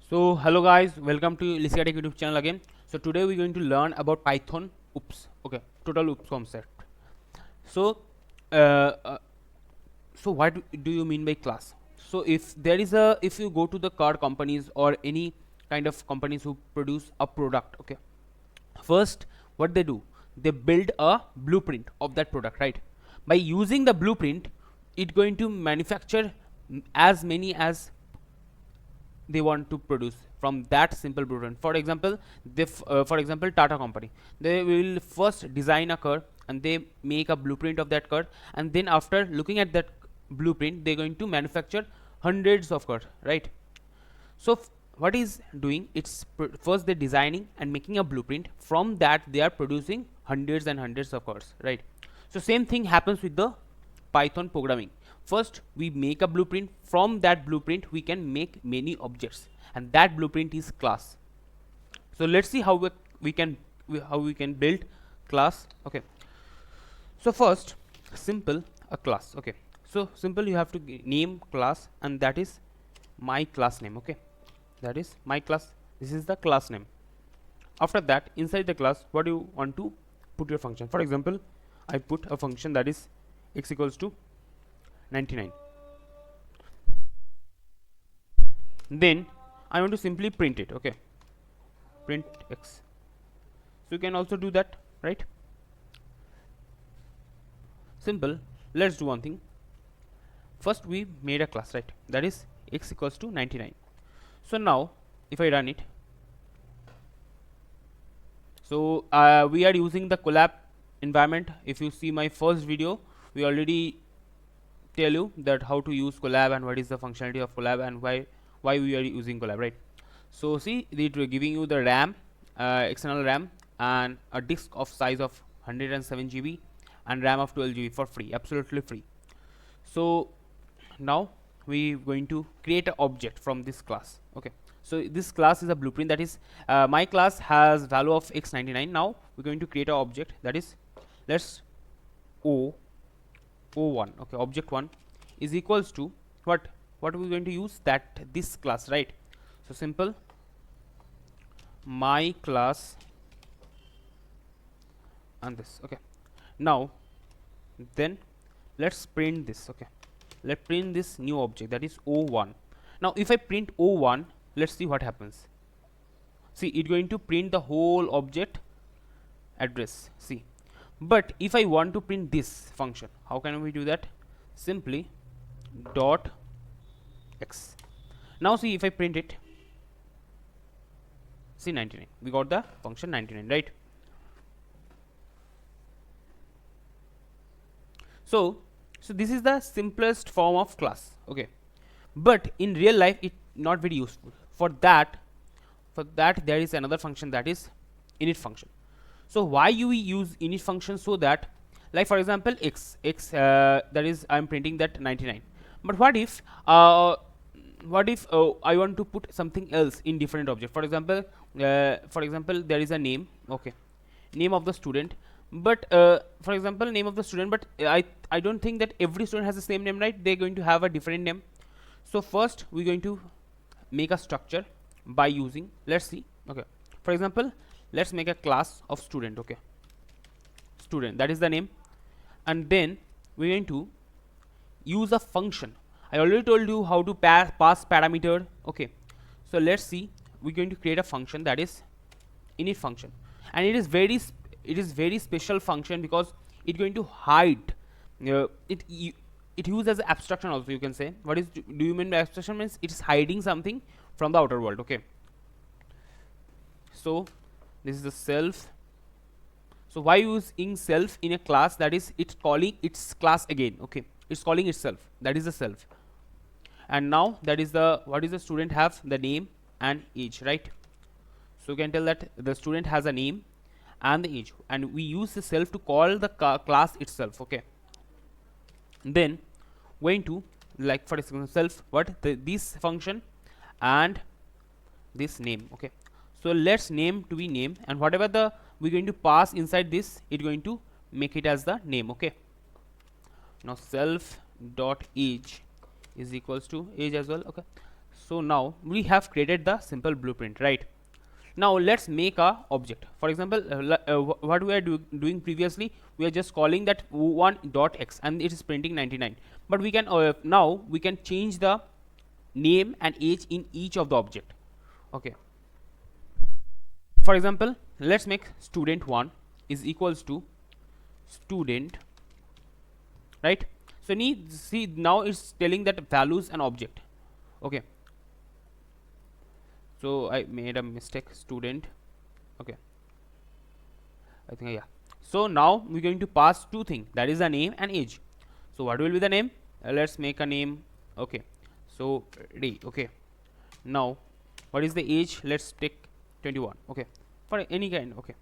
So hello guys, welcome to Lysia Tech YouTube channel again. So today we're going to learn about Python OOPs. Okay, total OOPs concept. So uh, uh, so what do you mean by class? So if you go to the car companies or any kind of companies who produce a product, okay, first what they do, they build a blueprint of that product, right? By using the blueprint, it going to manufacture as many as they want to produce from that simple blueprint. For example, for example Tata company, they will first design a car and they make a blueprint of that car, and then after looking at that blueprint they're going to manufacture hundreds of cars, right? So what is doing, it's first they're designing and making a blueprint, from that they are producing hundreds and hundreds of cars, right? So same thing happens with the Python programming. First we make a blueprint, from that blueprint we can make many objects, and that blueprint is class. So let's see how we can build class. Okay, so first simple a class. Okay, so simple, you have to name class, and that is my class name. Okay, that is my class, this is the class name. After that, inside the class, what do you want to put your function? For example, I put a function that is x equals to 99. Then I want to simply print it. Okay, print x. So you can also do that, right? Simple. Let's do one thing. First we made a class, right? That is x equals to 99. So now if I run it, so we are using the collab environment. If you see my first video, we already tell you that how to use collab and what is the functionality of collab and why we are using collab, right? So see, it will giving you the RAM, external RAM, and a disk of size of 107 GB and RAM of 12 GB for free, absolutely free. So now we going to create an object from this class. Okay, so this class is a blueprint, that is my class has value of x99. Now we're going to create an object, that is, let's o1. Okay, object 1 is equals to what are we going to use? That this class, right? So simple my class and this. Okay, now then let's print this. Okay, let's print this new object, that is o1. Now if I print o1, let's see what happens. See, it's going to print the whole object address. See, but if I want to print this function, how can we do that? Simply dot x. Now see, if I print it, see 99, we got the function 99, right? So this is the simplest form of class. Okay, but in real life it not very useful. For that there is another function, that is init function. So why you use init function? So that, like for example x that is I'm printing that 99, but what if I want to put something else in different object? For example there is a name. Okay, name of the student, but for example name of the student, but I don't think that every student has the same name, right? They're going to have a different name. So first we're going to make a structure by using, let's see. Okay, for example let's make a class of student. Okay, student, that is the name, and then we're going to use a function. I already told you how to pass parameter. Okay, so let's see, we're going to create a function, that is init function, and it is very special function because it's going to hide it used as abstraction also, you can say. What is do you mean by abstraction? Means it is hiding something from the outer world. Okay, so this is the self. So why using self in a class? That is, it's calling its class again. Okay, it's calling itself, that is the self. And now that is the, what is the student have? The name and age, right? So you can tell that the student has a name and the age, and we use the self to call the class itself. Okay, then going to, like for example self, what this function and this name. Okay, so let's name to be name, and whatever the we're going to pass inside this, it's going to make it as the name. Okay, now self dot age is equals to age as well. Okay, So now we have created the simple blueprint, right? Now let's make a object. For example, what we are doing previously, we are just calling that one dot x and it is printing 99. But we can now we can change the name and age in each of the object. Okay. For example, let's make student1 is equals to student, right? So need see now it's telling that values an object. Okay. So I made a mistake, student. Okay, I think, yeah. So now we're going to pass two things, that is the name and age. So what will be the name? Let's make a name. Okay, so Ray. Okay, now what is the age? Let's take 21. Okay, for any kind. Okay,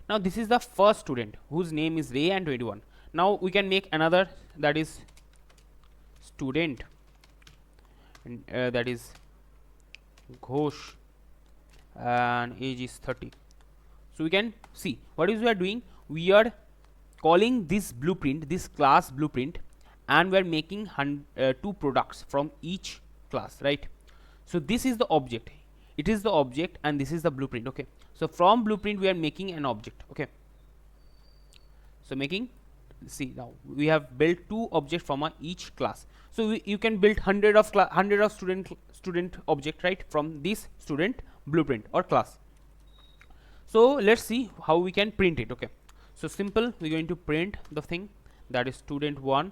now this is the first student whose name is Ray and 21. Now we can make another, that is student, and that is Ghosh, and age is 30. So we can see what is we are doing. We are calling this blueprint, this class blueprint, and we are making two products from each class, right? So this is the object, it is the object, and this is the blueprint. Okay, so from blueprint we are making an object. Okay, so making, see, now we have built two objects from each class. So you can build hundred of student object, right, from this student blueprint or class. So let's see how we can print it. Okay, so simple, we're going to print the thing, that is student1.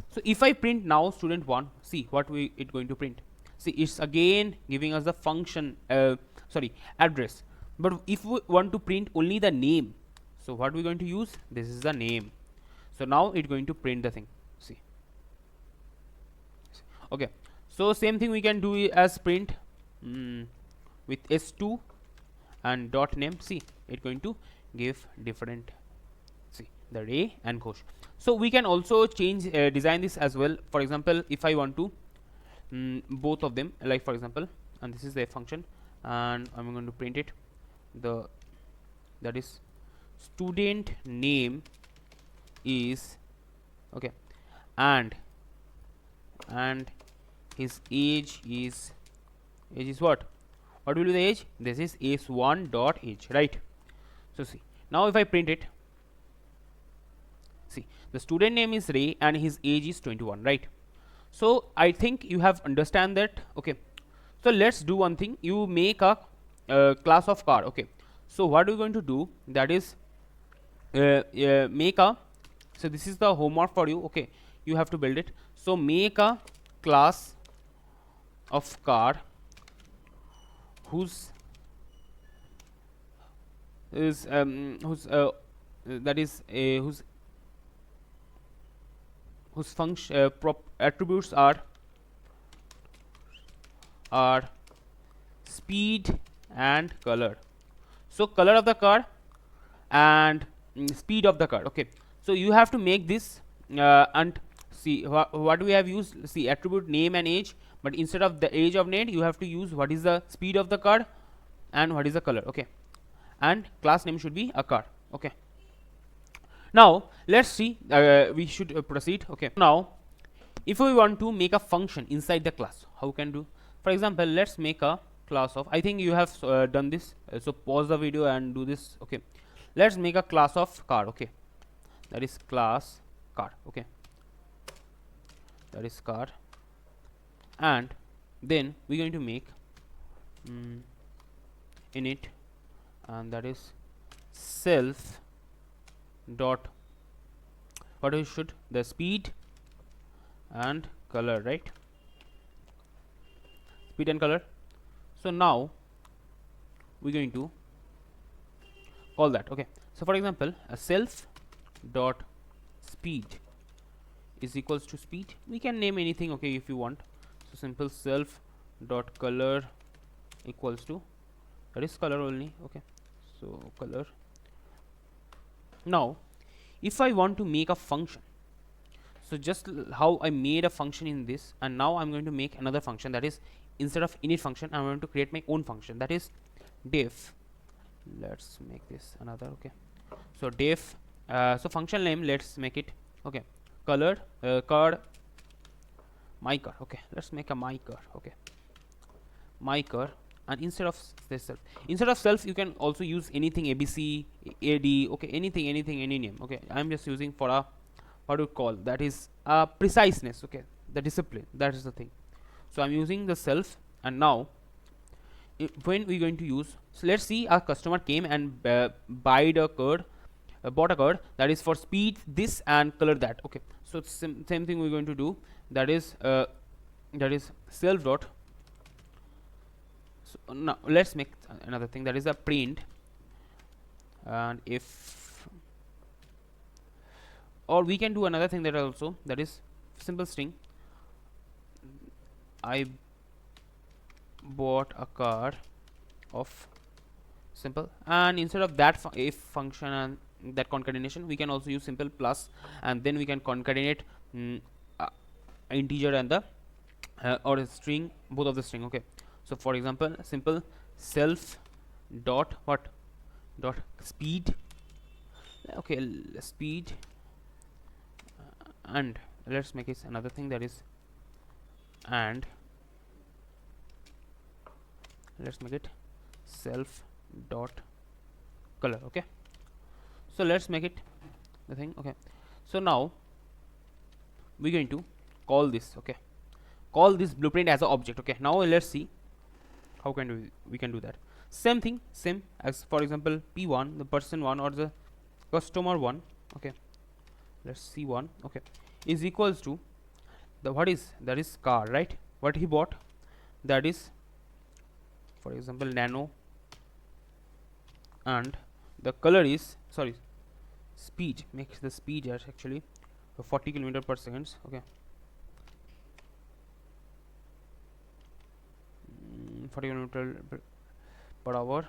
So if I print now student1, see what we it going to print. See, it's again giving us the function, sorry, address. But if we want to print only the name, so what we're going to use, this is the name. So now it's going to print the thing. See, okay, so same thing we can do as print with s2 and dot name. See, it's going to give different, see, the Ray and Ghosh. So we can also change design this as well. For example, if I want to both of them, like for example, and this is the function, and I'm going to print it, the that is student name is, okay, and his age is what will be the age? This is s1 dot age, right? So see, now if I print it, see, the student name is Ray and his age is 21, right? So I think you have understand that. Okay, so let's do one thing. You make a class of car. Okay, so what we're going to do, that is make a, so this is the homework for you. Okay, you have to build it. So make a class of car whose is that is whose function attributes are speed and color. So color of the car and speed of the car. Okay, so you have to make this and see what we have used. See, attribute name and age, but instead of the age of name you have to use what is the speed of the car and what is the color. Okay, and class name should be a car. Okay, now let's see, we should proceed. Okay, now if we want to make a function inside the class, how can do? For example, let's make a class of, I think you have done this, so pause the video and do this. Okay, let's make a class of car. Okay, that is class car. Okay, that is car, and then we're going to make init, and that is self dot, what we should, the speed and color, right? Speed and color. So now we're going to call that. Okay, so for example, a self dot speed is equals to speed. We can name anything, okay, if you want. So simple self dot color equals to, that is color only. Okay, so color. Now if I want to make a function, so just how I made a function in this, and now I'm going to make another function, that is instead of init function I'm going to create my own function, that is def. Let's make this another. Okay, so def, so function name, let's make it, okay, color car, my car. Okay, let's make a my car. Okay, my car, and instead of self you can also use anything, abc, ad, okay, anything, any name. Okay, I'm just using for a, what do you call, that is preciseness, okay, the discipline, that is the thing. So I'm using the self. And now when we're going to use, so let's see, our customer came and bought a card that is for speed this and color that. Okay, so same thing we're going to do, that is self dot. So now let's make another thing, that is a print. And if, or we can do another thing that also, that is simple string, I bought a car of simple, and instead of that if function and that concatenation, we can also use simple plus, and then we can concatenate uh, integer and the or a string, both of the string. Okay, so for example, simple self dot what, dot speed, okay, speed, and let's make it another thing, that is, and let's make it self dot color. Okay, so let's make it the thing. Okay, so now we're going to call this, okay, call this blueprint as an object. Okay, now let's see how can we can do that. Same thing, same as, for example, p1, the person 1 or the customer 1. Okay, let's see 1, okay, is equals to the, what is, that is car, right, what he bought, that is, for example, nano, and the color is, sorry, speed, makes the speed as actually 40 kilometer per seconds. Okay, 40 kilometer per hour.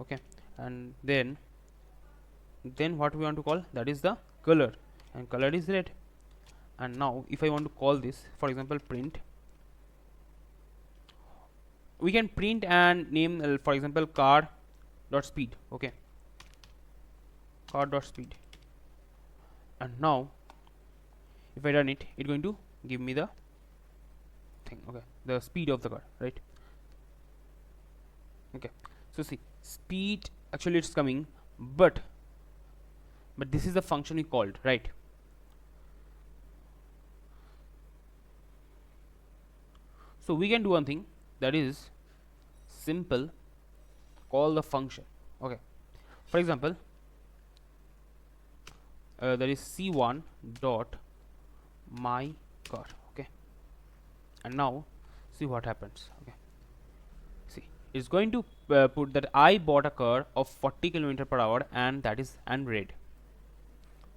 Okay, and then what we want to call, that is the color, and color is red. And now if I want to call this, for example, print, we can print and name for example car dot speed. Okay, car dot speed, and now if I run it, it's going to give me the thing. Okay, the speed of the car, right? Okay, so see, speed actually it's coming, but this is the function we called, right? So we can do one thing, that is simple call the function. Okay, for example, there is c1 dot my car. Okay, and now see what happens. Okay, see, it's going to put that I bought a car of 40 kilometer per hour, and that is and red.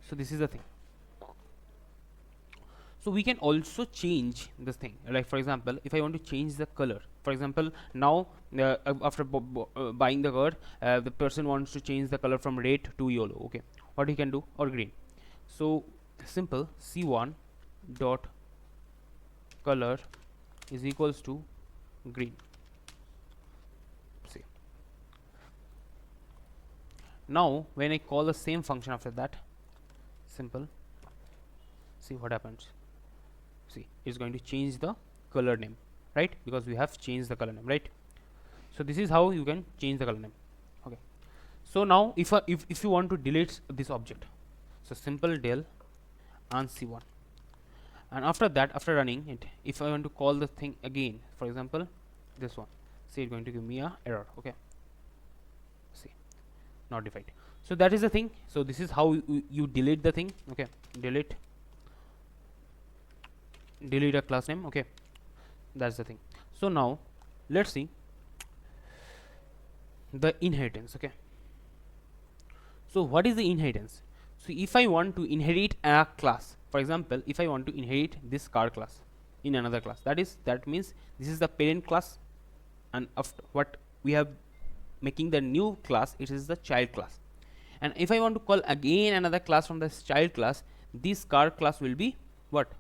So this is the thing. So we can also change this thing, like for example, if I want to change the color, for example, now after buying the car, the person wants to change the color from red to yellow. Okay, what he can do, or green. So simple c1 dot color is equals to green. See, now when I call the same function after that, simple, see what happens. See, it's going to change the color name, right, because we have changed the color name, right? So this is how you can change the color name. Okay, so now if you want to delete this object, so simple del and c1, and after that, after running it, if I want to call the thing again, for example this one, see, it's going to give me a error. Okay, see, not defined. So that is the thing. So this is how you delete the thing. Okay, delete a class name. Okay, that's the thing. So now let's see the inheritance. Okay, so what is the inheritance? So if I want to inherit a class, for example, if I want to inherit this car class in another class, that means this is the parent class, and after what we have making the new class, it is the child class. And if I want to call again another class from this child class, this car class will be what,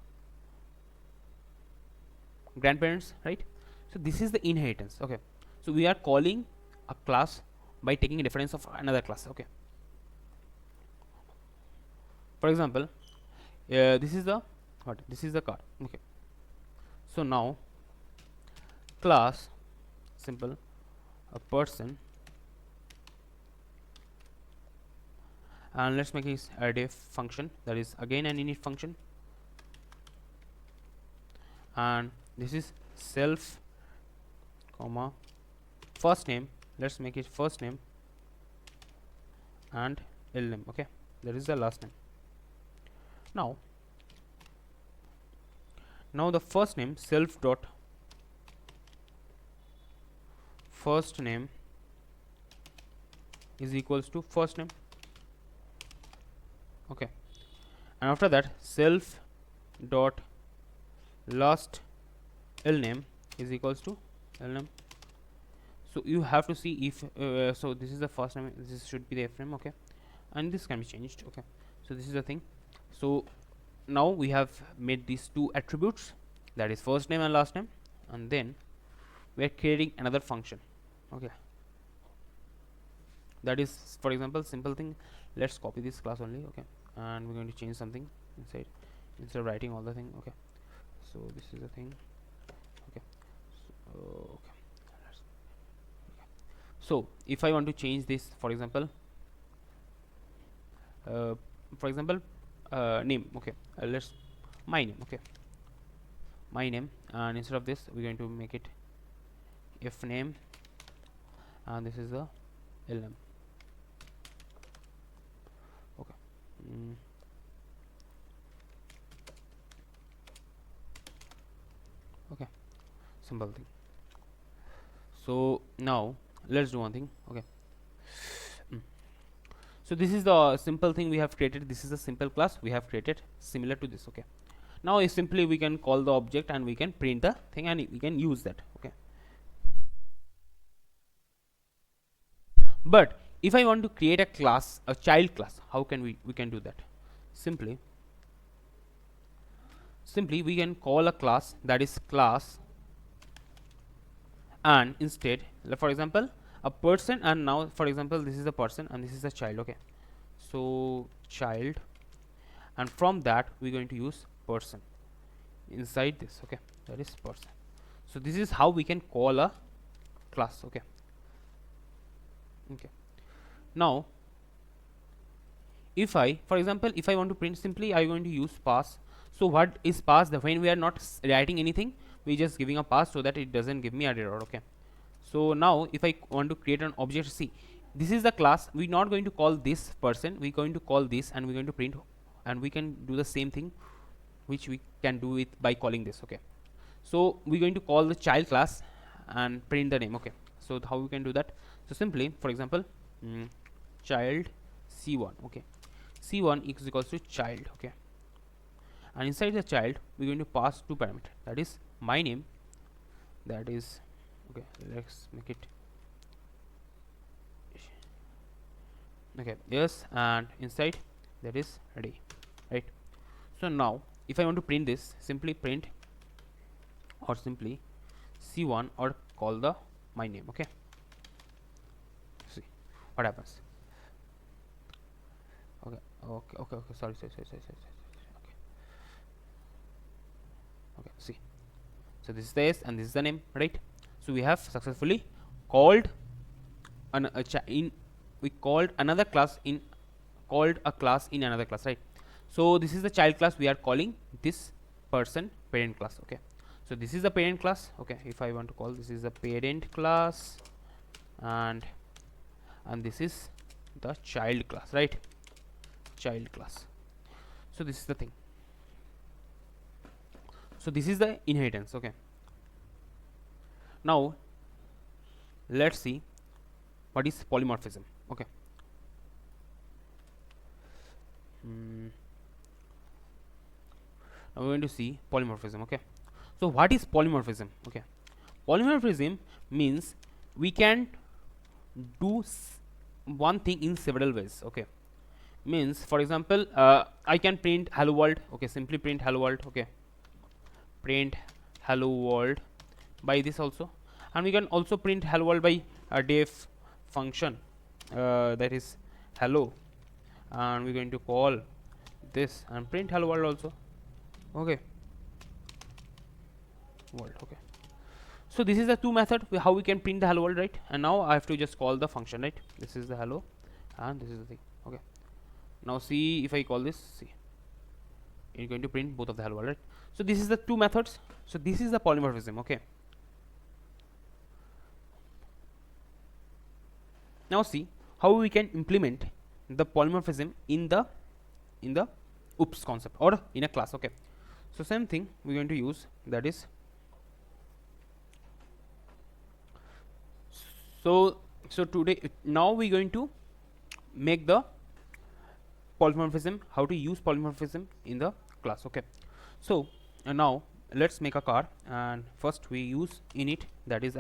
grandparents, right? So this is the inheritance. Okay, so we are calling a class by taking a reference of another class. Okay, for example, this is the what, this is the car. Okay, so now class simple a person, and let's make this a def function, that is again an init function, and this is self comma first name, let's make it first name and lname. Okay, that is the last name. Now the first name self dot first name is equals to first name. Okay, and after that self dot last lname is equals to lname. So you have to see if so this is the first name, this should be the f name. Okay, and this can be changed. Okay, so this is the thing. So now we have made these two attributes, that is first name and last name, and then we are creating another function. Okay, that is, for example, simple thing, let's copy this class only. Okay, and we're going to change something inside instead of writing all the thing. Okay, so this is the thing. Okay, so if I want to change this, for example, uh, name. Okay, let's my name. Okay, my name, and instead of this we're going to make it f name, and this is the lname. Okay, okay, simple thing. So now let's do one thing. Okay, so this is the simple thing we have created, this is a simple class we have created similar to this. Okay, now is simply we can call the object and we can print the thing and we can use that. Okay, but if I want to create a class, a child class, how can we can do that? Simply we can call a class, that is class, and instead, for example, a person, and now for example this is a person and this is a child. Okay, so child, and from that we're going to use person inside this. Okay, that is person. So this is how we can call a class. Okay, now if I, for example, if I want to print, simply I going to use pass. So what is pass? The when we are not writing anything, we just giving a pass so that it doesn't give me an error. Okay, so now if I want to create an object, see, this is the class, we're not going to call this person, we're going to call this, and we're going to print, and we can do the same thing which we can do it by calling this. Okay, so we're going to call the child class and print the name. Okay, so how we can do that? So simply, for example, child c1. Okay, c1 is equals to child. Okay, and inside the child we're going to pass two parameters, that is my name, that is, okay, let's make it, okay, yes, and inside that is ready, right? So now if I want to print this, simply print or simply c1 or call the my name. Okay, see what happens. Okay, sorry. Okay, see, so this is the s and this is the name, right? So we have successfully called we called another class in called a class in another class, right? So this is the child class, we are calling this person parent class. Okay, so this is the parent class. Okay, if I want to call, this is the parent class, and this is the child class, right? Child class. So this is the thing. So this is the inheritance. Okay, now let's see what is polymorphism. Okay, now we're going to see polymorphism. Okay, so what is polymorphism? Okay, polymorphism means we can do one thing in several ways. Okay, means, for example, I can print hello world. Okay, simply print hello world. Okay, print hello world by this also, and we can also print hello world by a def function, that is hello, and we're going to call this and print hello world also. Okay, world. Okay, So this is the two method how we can print the hello world, right? And now I have to just call the function, right? This is the hello and this is the thing. Okay, now see if I call this, see, it's going to print both of the hello world, right? So this is the two methods. So this is the polymorphism. Okay, now see how we can implement the polymorphism in the oops concept or in a class. Okay, so same thing we're going to use, that is, so today now we're going to make the polymorphism, how to use polymorphism in the class. Okay, so now let's make a car, and first we use init, that is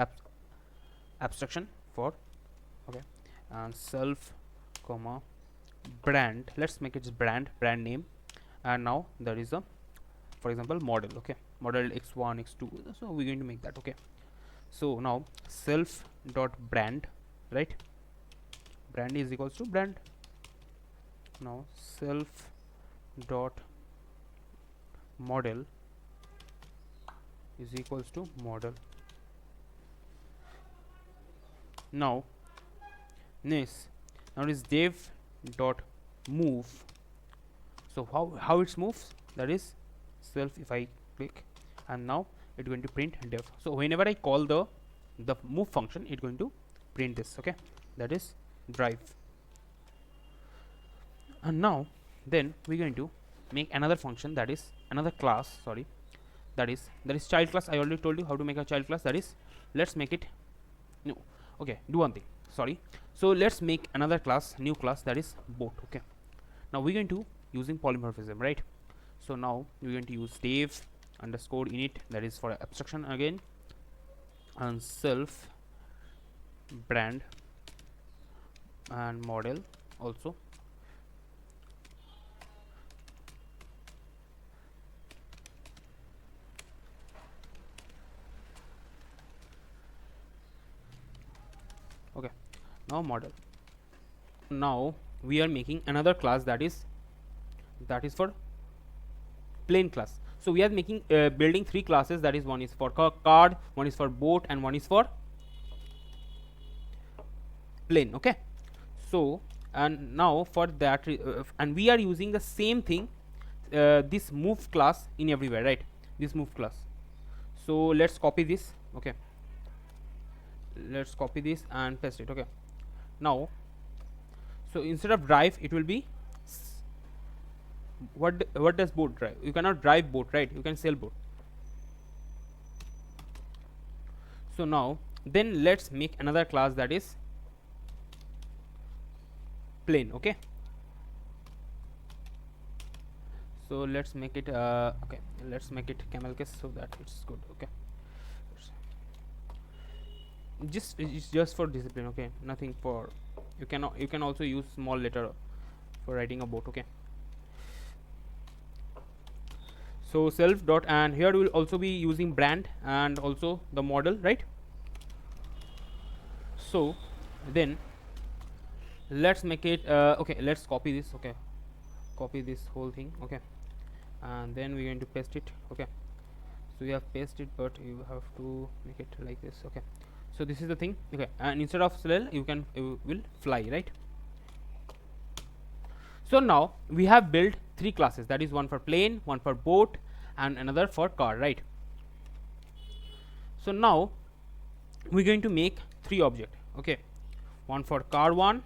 abstraction for, okay, and self comma brand, let's make it brand name, and now there is a, for example, model. Okay, model x1 x2, so we're going to make that. Okay, so now self dot brand, right, brand is equals to brand. Now self dot model is equals to model. Now this, now is dev dot move. So how it moves, that is self, if I click, and now it's going to print dev. So whenever I call the move function, it's going to print this. Okay, that is drive. And now then we're going to make another function, that is another class, sorry, that is child class. I already told you how to make a child class, that is, let's make it, no, okay, do one thing, sorry. So let's make another class, new class, that is boat. Okay, now we're going to using polymorphism, right? So now we're going to use dev underscore init, that is for abstraction again, and self brand and model also. Okay, now model. Now we are making another class, that is for plain class. So we are making building three classes, that is, one is for card, one is for boat, and one is for plain. Okay, so and now for that and we are using the same thing, this move class in everywhere, right, this move class. So let's copy this. Okay, let's copy this and paste it. Okay, now so instead of drive it will be what does boat drive? You cannot drive boat, right? You can sail boat. So now then let's make another class, that is plain. Okay, so let's make it okay, let's make it camel case so that it's good. Okay, it's just for discipline. Okay, nothing for, you can also use small letter for writing a boat. Okay, so self dot, and here we will also be using brand and also the model, right? So then let's make it okay, let's copy this. Okay, copy this whole thing. Okay, and then we're going to paste it. Okay, so we have pasted, but you have to make it like this. Okay, so this is the thing. Okay, and instead of sail you will fly, right? So now we have built three classes, that is one for plane, one for boat, and another for car, right? So now we're going to make three objects. Okay, one for car one,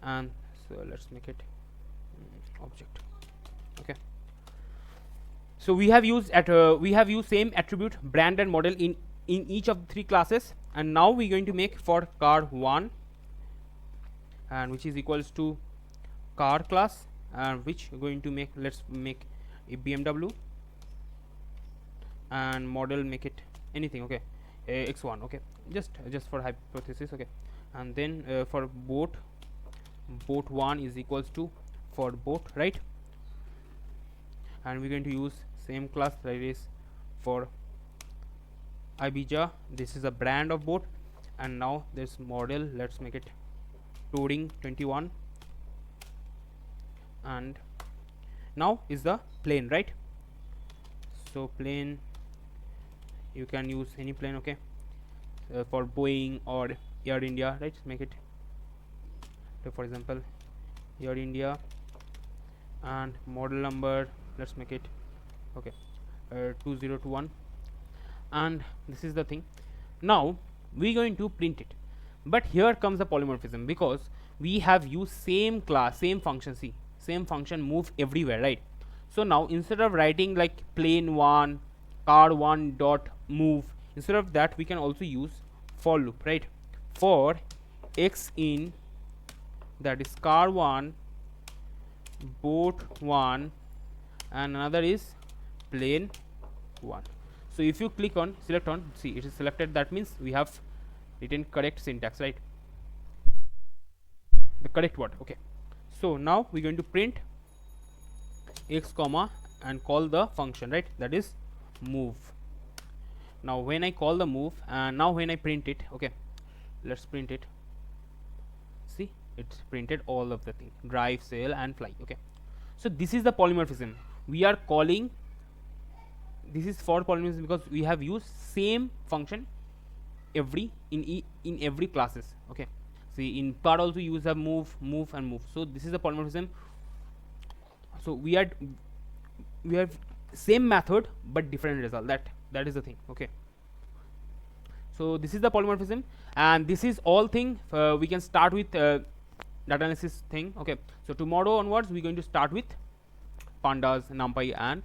and so let's make it object. Okay, so we have used same attribute brand and model in each of the three classes, and now we're going to make for car one, and which is equals to car class, and which we're going to make, let's make a BMW, and model make it anything. Okay, x1. Okay, just for hypothesis. Okay, and then for boat 1 is equals to for boat, right? And we're going to use same class, that is for Ibiza, this is a brand of boat, and now this model, let's make it touring 21, and now is the plane, right? So plane you can use any plane, okay. For Boeing or Air India, right? Make it, so for example, Air India, and model number, let's make it, okay, 2021, and this is the thing. Now we're going to print it, but here comes the polymorphism, because we have used same class, same function. See, same function move everywhere, right? So now instead of writing like plane 1 car1 dot move, instead of that we can also use for loop, right? For x in, that is car1, boat 1, and another is plane 1. So if you click on select on, see it is selected, that means we have written correct syntax, right? The correct word, okay. So now we're going to print x comma and call the function, right? That is move. Now when I call the move, and now when I print it, okay, let's print it. See, it's printed all of the thing, drive, sail and fly, okay. So this is the polymorphism we are calling. This is for polymorphism because we have used same function every in every classes, okay. See, in car also use a move, move and move. So this is the polymorphism. So we have same method but different result. That is the thing, okay. So this is the polymorphism, and this is all thing we can start with data analysis thing, okay. So tomorrow onwards we're going to start with pandas, numpy and